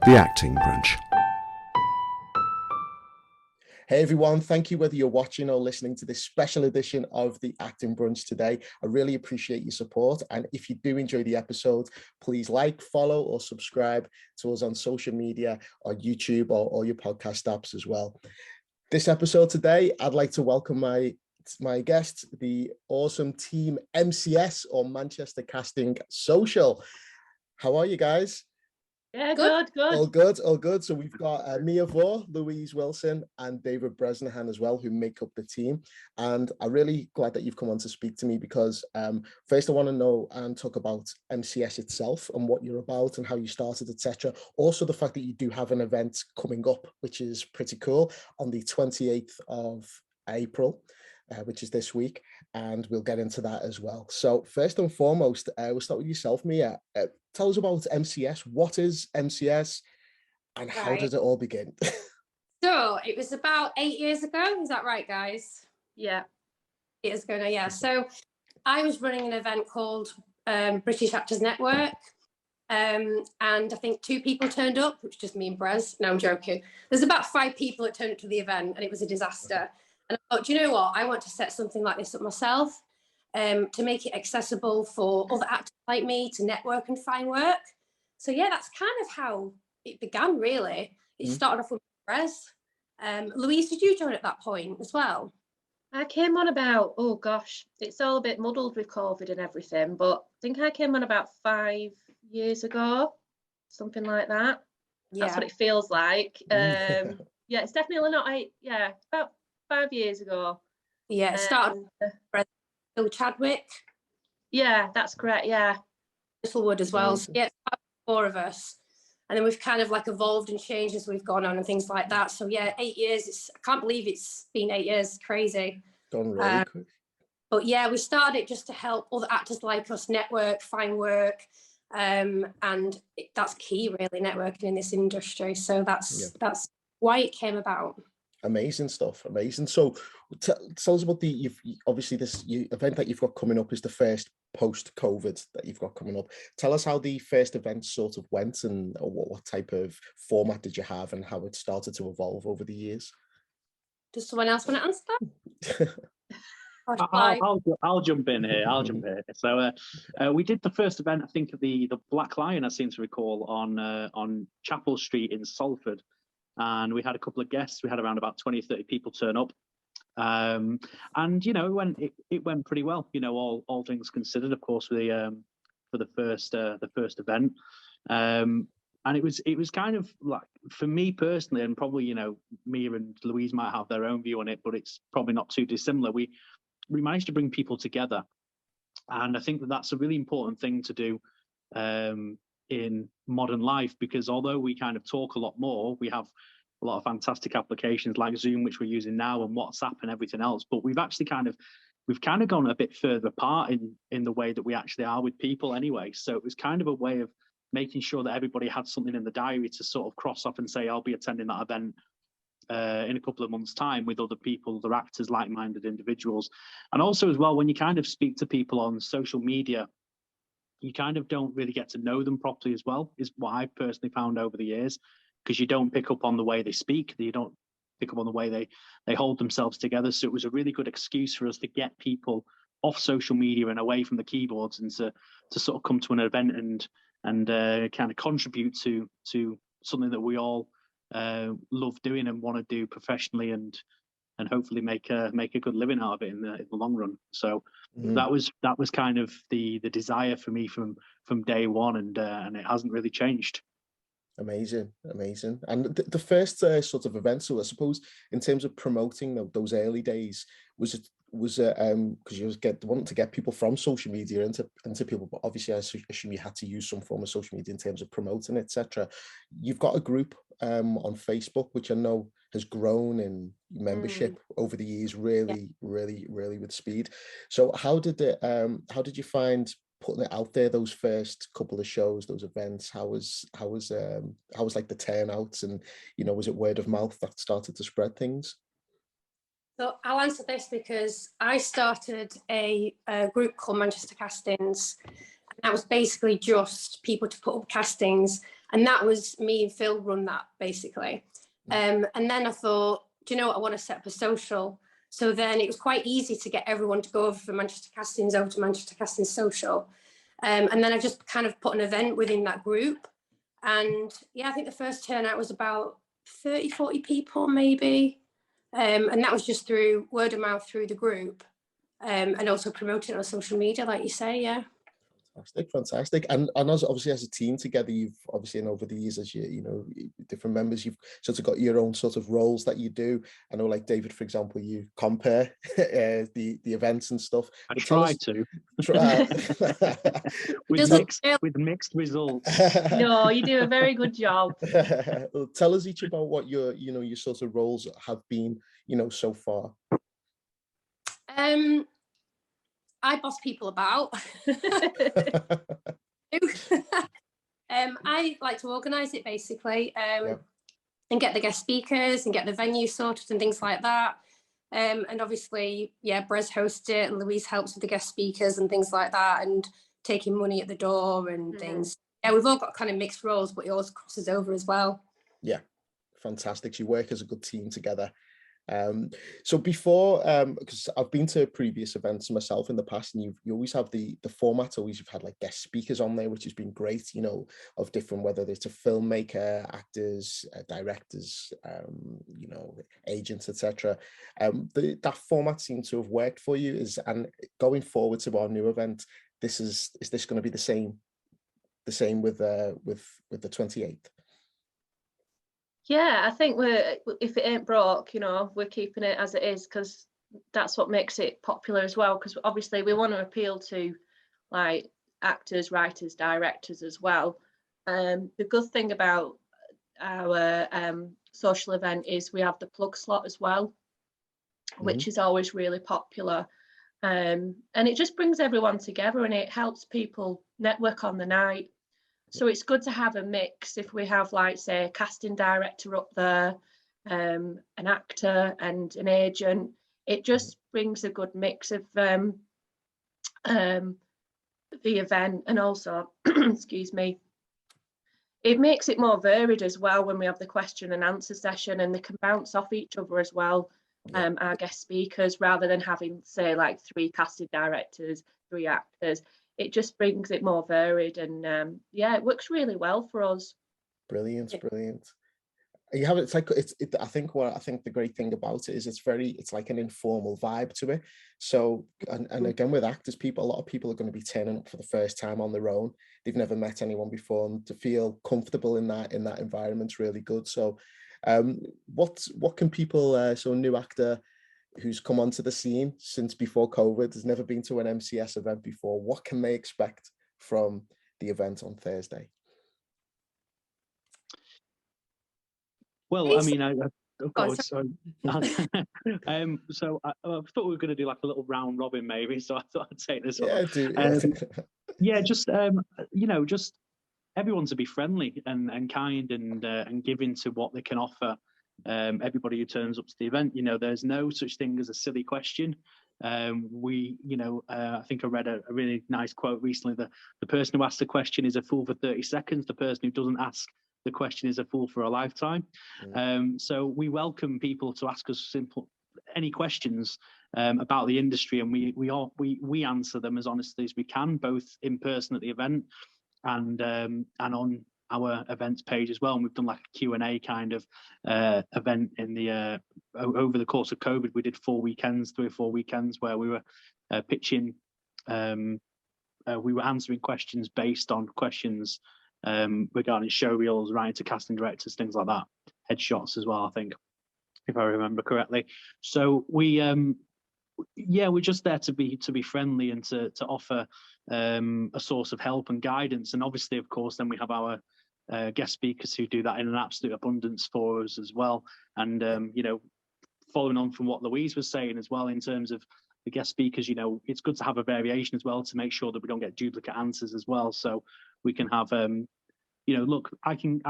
The Acting Brunch. Hey everyone, thank you whether you're watching or listening to this special edition of the Acting Brunch today. I really appreciate your support, and if you do enjoy the episode, please like, follow or subscribe to us on social media or YouTube or all your podcast apps as well. This episode today, I'd like to welcome my guest, the awesome team MCS or Manchester Casting Social. How are you guys? Yeah, good. All good. So we've got Mia Vore, Louise Wilson, and David Bresnahan as well, who make up the team. And I'm really glad that you've come on to speak to me because first I want to know and talk about MCS itself and what you're about and how you started, etc. Also, the fact that you do have an event coming up, which is pretty cool, on the 28th of April. Which is this week, and we'll get into that as well. So first and foremost, we'll start with yourself, Mia. Tell us about MCS. What is MCS, and how did it all begin? So it was about 8 years ago. Is that right, guys? Yeah. 8 years ago now, yeah. So I was running an event called British Actors Network, and I think 2 people turned up, which was just me and Brez. No, I'm joking. There's about 5 people that turned up to the event, and it was a disaster. And I thought, do you know what? I want to set something like this up myself, to make it accessible for other actors like me to network and find work. So yeah, that's kind of how it began, really. It started off with Brez. Louise, did you join at that point as well? I came on about, oh gosh, it's all a bit muddled with COVID and everything, but I think I came on about 5 years ago, something like that. Yeah. That's what it feels like. Yeah, it's definitely not, about 5 years ago. Yeah, it started with Bill Chadwick. Yeah, that's correct, yeah. Littlewood as well. So yeah, it's 4 of us. And then we've kind of like evolved and changed as we've gone on and things like that. So yeah, 8 years. I can't believe it's been 8 years. Crazy. Gone really quick. But yeah, we started it just to help other actors like us network, find work. And that's key, really, networking in this industry. So that's why it came about. Amazing stuff. Amazing. So tell us about obviously this event that you've got coming up is the first post-COVID that you've got coming up. Tell us how the first event sort of went and what type of format did you have and how it started to evolve over the years. Does someone else want to answer that? I'll jump in here. So we did the first event, I think, at the Black Lion, I seem to recall, on Chapel Street in Salford. And we had a couple of guests. We had around about 20, 30 people turn up. And, you know, it went pretty well, you know, all things considered, of course, for the first event. And it was kind of like, for me personally, and probably, you know, Mia and Louise might have their own view on it, but it's probably not too dissimilar. We managed to bring people together. And I think that that's a really important thing to do in modern life, because although we kind of talk a lot more, we have a lot of fantastic applications like Zoom, which we're using now, and WhatsApp and everything else, but we've actually kind of gone a bit further apart in the way that we actually are with people anyway. So it was kind of a way of making sure that everybody had something in the diary to sort of cross off and say, I'll be attending that event in a couple of months' time with other people, other actors, like-minded individuals. And also as well, when you kind of speak to people on social media, you kind of don't really get to know them properly as well, is what I've personally found over the years, because you don't pick up on the way they speak, you don't pick up on the way they hold themselves together. So it was a really good excuse for us to get people off social media and away from the keyboards and to sort of come to an event and kind of contribute to something that we all love doing and want to do professionally and hopefully make a good living out of it in the long run. So that was kind of the desire for me from day one, and it hasn't really changed. Amazing. And the first sort of event, so I suppose in terms of promoting those early days, was it because you wanted to get people from social media into people, but obviously I assume you had to use some form of social media in terms of promoting, etc. You've got a group on Facebook, which I know has grown in membership over the years, really with speed. So how did you find putting it out there, those first couple of shows, those events? How was like the turnouts, and you know, was it word of mouth that started to spread things? So I'll answer this because I started a group called Manchester Castings. And that was basically just people to put up castings And that was me and Phil run that basically. And then I thought, do you know what, I want to set up a social. So then it was quite easy to get everyone to go over from Manchester Castings over to Manchester Castings Social. And then I just kind of put an event within that group. And yeah, I think the first turnout was about 30, 40 people maybe. And that was just through word of mouth through the group. And also promoting on social media, like you say, yeah. Fantastic. And as obviously as a team together, you've obviously, and over the years as you know, different members, you've sort of got your own sort of roles that you do. I know, like David, for example, you compare the events and stuff. I try to. with mixed results. No, you do a very good job. Well, tell us each about what your sort of roles have been, so far. I boss people about. I like to organise it basically, and get the guest speakers and get the venue sorted and things like that. And obviously, yeah, Brez hosts it and Louise helps with the guest speakers and things like that, and taking money at the door and things. Yeah, we've all got kind of mixed roles, but it always crosses over as well. Yeah, fantastic. You work as a good team together. So before, because I've been to previous events myself in the past, and you always have the format, always you've had like guest speakers on there, which has been great, of different, whether it's a filmmaker, actors, directors, agents, etc. That format seems to have worked for you. And going forward to our new event, is this going to be the same with the 28th? Yeah, I think if it ain't broke, we're keeping it as it is, because that's what makes it popular as well. Because obviously we want to appeal to like actors, writers, directors as well. The good thing about our social event is we have the plug slot as well, which is always really popular. And it just brings everyone together and it helps people network on the night. So it's good to have a mix. If we have, like, say, a casting director up there, an actor and an agent, it just brings a good mix of the event. And also, excuse me, it makes it more varied as well when we have the question and answer session, and they can bounce off each other as well, our guest speakers, rather than having, say, like 3 casting directors, 3 actors. It just brings it more varied, and it works really well for us. Brilliant. You have I think the great thing about it is it's like an informal vibe to it. So and again, with actors, a lot of people are going to be turning up for the first time on their own. They've never met anyone before, and to feel comfortable in that environment's really good. So what can people, so a new actor who's come onto the scene since before COVID, has never been to an MCS event before, what can they expect from the event on Thursday? Well, I mean, so I thought we were going to do like a little round robin maybe, so I thought I'd take this one. Just everyone to be friendly and kind and giving to what they can offer. Everybody who turns up to the event, there's no such thing as a silly question. I think I read a really nice quote recently that the person who asks the question is a fool for 30 seconds. The person who doesn't ask the question is a fool for a lifetime. So we welcome people to ask us any questions about the industry, and we answer them as honestly as we can, both in person at the event and on our events page as well. And we've done like a Q&A kind of event in the over the course of COVID. We did 3 or 4 weekends where we were pitching, we were answering questions based on questions regarding show reels, writing to casting directors, things like that, headshots as well, I think, if I remember correctly. So we're just there to be friendly and to offer a source of help and guidance. And obviously, of course, then we have our guest speakers who do that in an absolute abundance for us as well. And following on from what Louise was saying as well in terms of the guest speakers, it's good to have a variation as well to make sure that we don't get duplicate answers as well. So we can have look, I can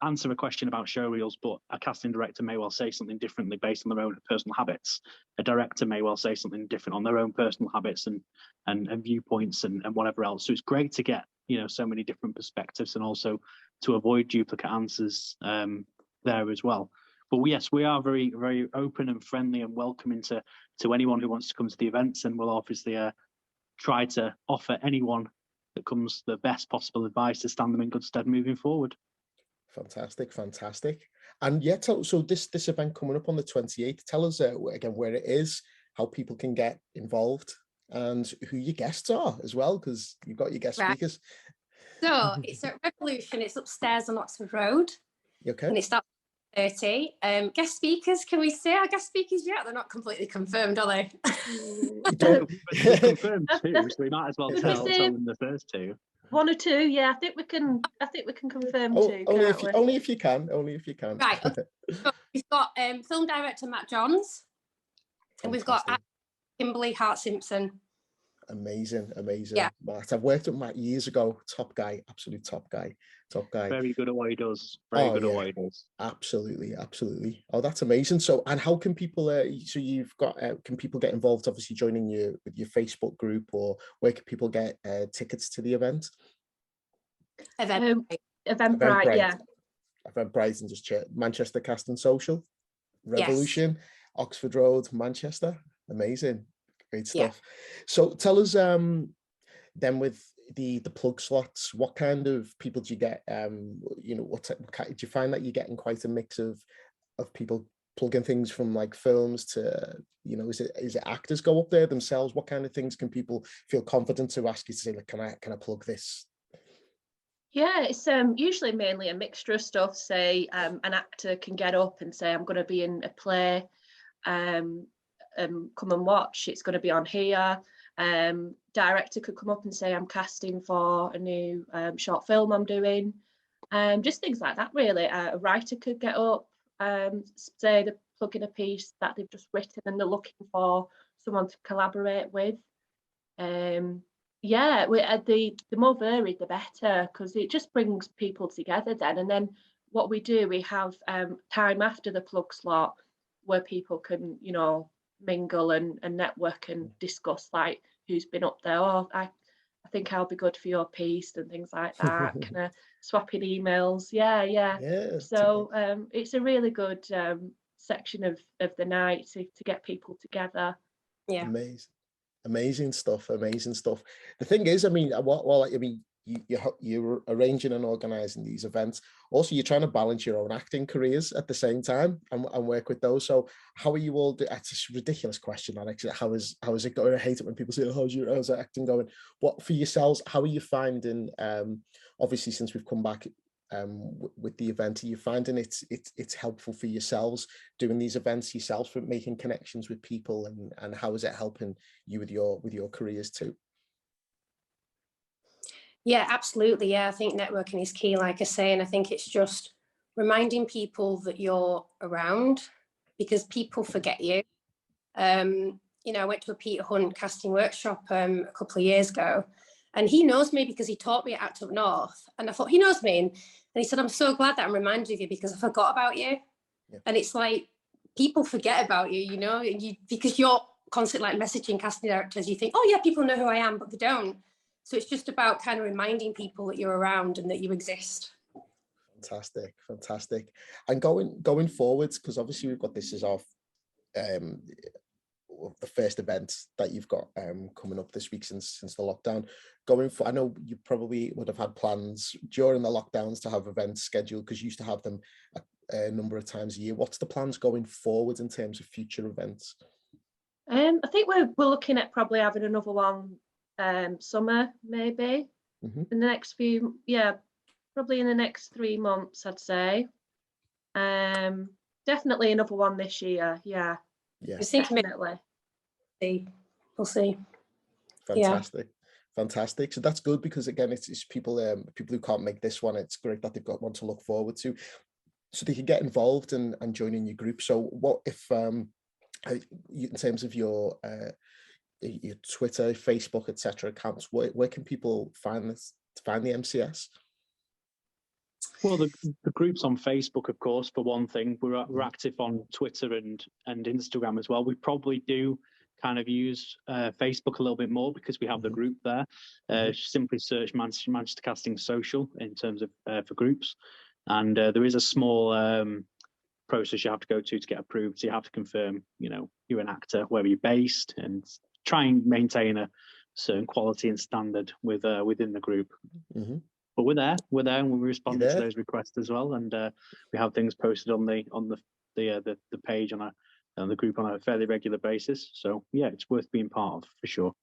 answer a question about show reels, but a casting director may well say something differently based on their own personal habits. A director may well say something different on their own personal habits and viewpoints and whatever else. So it's great to get so many different perspectives, and also to avoid duplicate answers there as well. But yes, we are very, very open and friendly and welcoming to anyone who wants to come to the events, and we'll obviously try to offer anyone that comes the best possible advice to stand them in good stead moving forward. Fantastic, fantastic. And yeah, so this event coming up on the 28th, tell us again where it is, how people can get involved, and who your guests are as well, because you've got your guest speakers. So it's at Revolution, it's upstairs on Oxford Road. Okay. And it starts at 30. Guest speakers, can we say our guest speakers yet? They're not completely confirmed, are they? We've confirmed 2, so we might as well tell them the first 2. 1 or 2, yeah. I think we can confirm 2. Only if you can. Right. Okay. So we've got film director Matt Johns, and we've got Kimberly Hart Simpson. Amazing. Yeah. Matt, I've worked with Matt years ago. Top guy, absolute top guy. Very good at what he does. Good at what he does. Absolutely. Oh, that's amazing. So, and how can people? So you've got. Can people get involved? Obviously, joining you with your Facebook group, or where can people get tickets to the event? Eventbrite, yeah. Eventbrite, and just Manchester Casting Social, Revolution, yes. Oxford Road, Manchester. Amazing, great stuff. Yeah. So tell us, then with the plug slots, what kind of people do you get? Do you find that you're getting quite a mix of people plugging things from like films to, is it actors go up there themselves? What kind of things can people feel confident to ask you to say, like, can I plug this? Yeah, it's usually mainly a mixture of stuff. Say an actor can get up and say, I'm going to be in a play, come and watch, it's going to be on here. Director could come up and say, I'm casting for a new short film I'm doing. Just things like that, really. A writer could get up, say they're plugging a piece that they've just written and they're looking for someone to collaborate with. Yeah, the more varied, the better, because it just brings people together then. And then what we do, we have time after the plug slot where people can, mingle and network and discuss, like, who's been up there. Oh, I think I'll be good for your piece and things like that. Kind of swapping emails. Yeah. So it's a really good section of the night to get people together. Yeah. Amazing stuff. The thing is, you're arranging and organizing these events. Also, you're trying to balance your own acting careers at the same time and work with those. So how are you all it's a ridiculous question, Alex. How is it going? I hate it when people say, how's acting going? What for yourselves, how are you finding, obviously since we've come back with the event, are you finding it's helpful for yourselves doing these events yourselves, for making connections with people, and how is it helping you with your careers too? Yeah, absolutely. Yeah, I think networking is key, like I say, and I think it's just reminding people that you're around, because people forget you. I went to a Peter Hunt casting workshop a couple of years ago, and he knows me because he taught me at Act Up North, and I thought, he knows me, and he said, I'm so glad that I'm reminded of you because I forgot about you. Yeah. And it's like, people forget about you, because you're constantly like messaging casting directors, you think, oh yeah, people know who I am, but they don't. So it's just about kind of reminding people that you're around and that you exist. Fantastic. And going forwards, because obviously we've got this as our the first event that you've got coming up this week since the lockdown. I know you probably would have had plans during the lockdowns to have events scheduled, because you used to have them a number of times a year. What's the plans going forward in terms of future events? I think we're looking at probably having another one summer, maybe in the next few, probably in the next 3 months, I'd say. Definitely another one this year. Yeah, definitely. We'll see. Fantastic. So that's good, because again, it's people who can't make this one, it's great that they've got one to look forward to, so they can get involved and join in your group. So what if in terms of your Twitter, Facebook, etc. accounts, where can people find the MCS? Well, the group's on Facebook, of course, for one thing. We're active on Twitter and Instagram as well. We probably do kind of use Facebook a little bit more because we have the group there. Simply search Manchester Casting Social in terms of for groups, and there is a small process you have to go to get approved. So you have to confirm, you're an actor, where you're based, and try and maintain a certain quality and standard within the group. But we're there, and we're responding to those requests as well, and we have things posted on the page on the group on a fairly regular basis. So yeah, it's worth being part of for sure.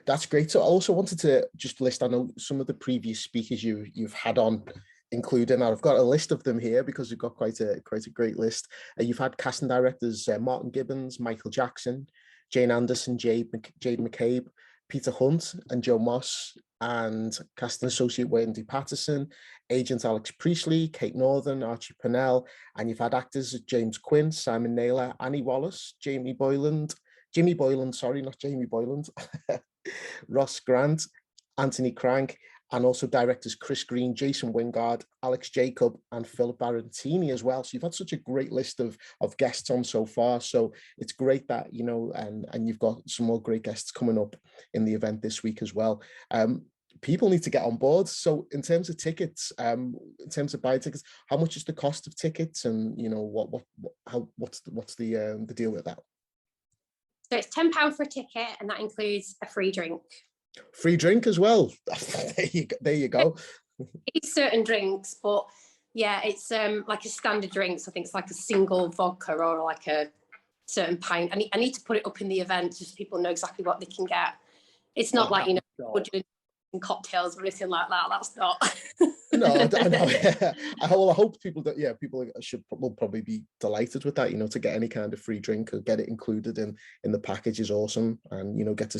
That's great. So I also wanted to just list, I know some of the previous speakers you've had on, including, I've got a list of them here because we've got quite a great list. You've had casting directors Martin Gibbons, Michael Jackson, Jane Anderson, Jade McCabe, Peter Hunt and Joe Moss, and casting associate Wendy Patterson, agent Alex Priestley, Kate Northern, Archie Purnell, and you've had actors James Quinn, Simon Naylor, Annie Wallace, Jimmy Boyland, sorry, not Jamie Boyland, Ross Grant, Anthony Crank, and also directors Chris Green, Jason Wingard, Alex Jacob, and Philip Barantini as well. So you've had such a great list of guests on so far. So it's great that, and you've got some more great guests coming up in the event this week as well. People need to get on board. So in terms of tickets, in terms of buying tickets, how much is the cost of tickets, and what's the deal with that? So it's £10 for a ticket, and that includes a free drink. Free drink as well. There you go. It's certain drinks, but yeah, it's like a standard drink. So I think it's like a single vodka or like a certain pint. I need to put it up in the event just so people know exactly what they can get. It's not like budget and cocktails or anything like that. That's not. No, I know. I hope people will probably be delighted with that. To get any kind of free drink or get it included in the package is awesome, and get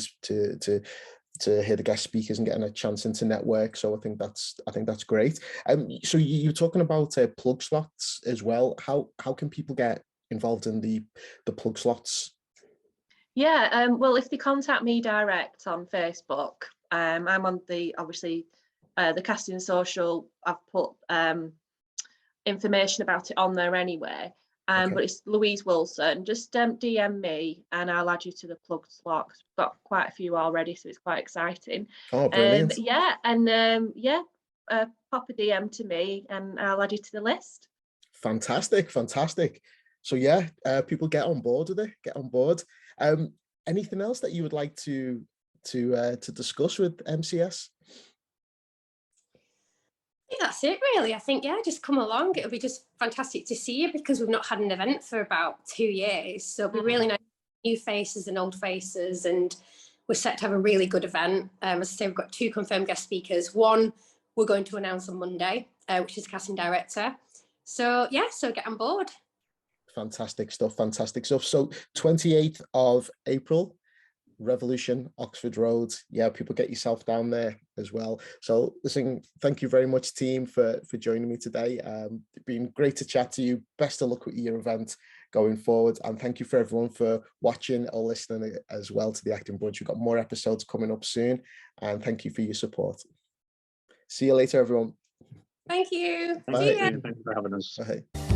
to hear the guest speakers and getting a chance into network. So I think that's great. So you're talking about plug slots as well. How can people get involved in the plug slots? Yeah, well, if they contact me direct on Facebook, I'm on the casting social. I've put information about it on there anyway. Okay. But it's Louise Wilson. Just DM me and I'll add you to the plug slot. We've got quite a few already, so it's quite exciting. Oh, brilliant. Pop a DM to me and I'll add you to the list. Fantastic. So yeah, people get on board with it. Get on board. Anything else that you would like to discuss with MCS? I think that's it really. I think, just come along. It'll be just fantastic to see you because we've not had an event for about 2 years. So it'll be really nice, new faces and old faces, and we're set to have a really good event. As I say, we've got 2 confirmed guest speakers. One we're going to announce on Monday, which is casting director. So so get on board. Fantastic stuff. So 28th of April, Revolution, Oxford Road. Yeah, people, get yourself down there as well. So listen, thank you very much, team, for joining me today. It's been great to chat to you. Best of luck with your event going forward, and thank you for everyone for watching or listening as well to the Acting Brunch. We've got more episodes coming up soon, and thank you for your support. See you later, everyone. Thank you. Bye. See ya. Thank you for having us. Bye.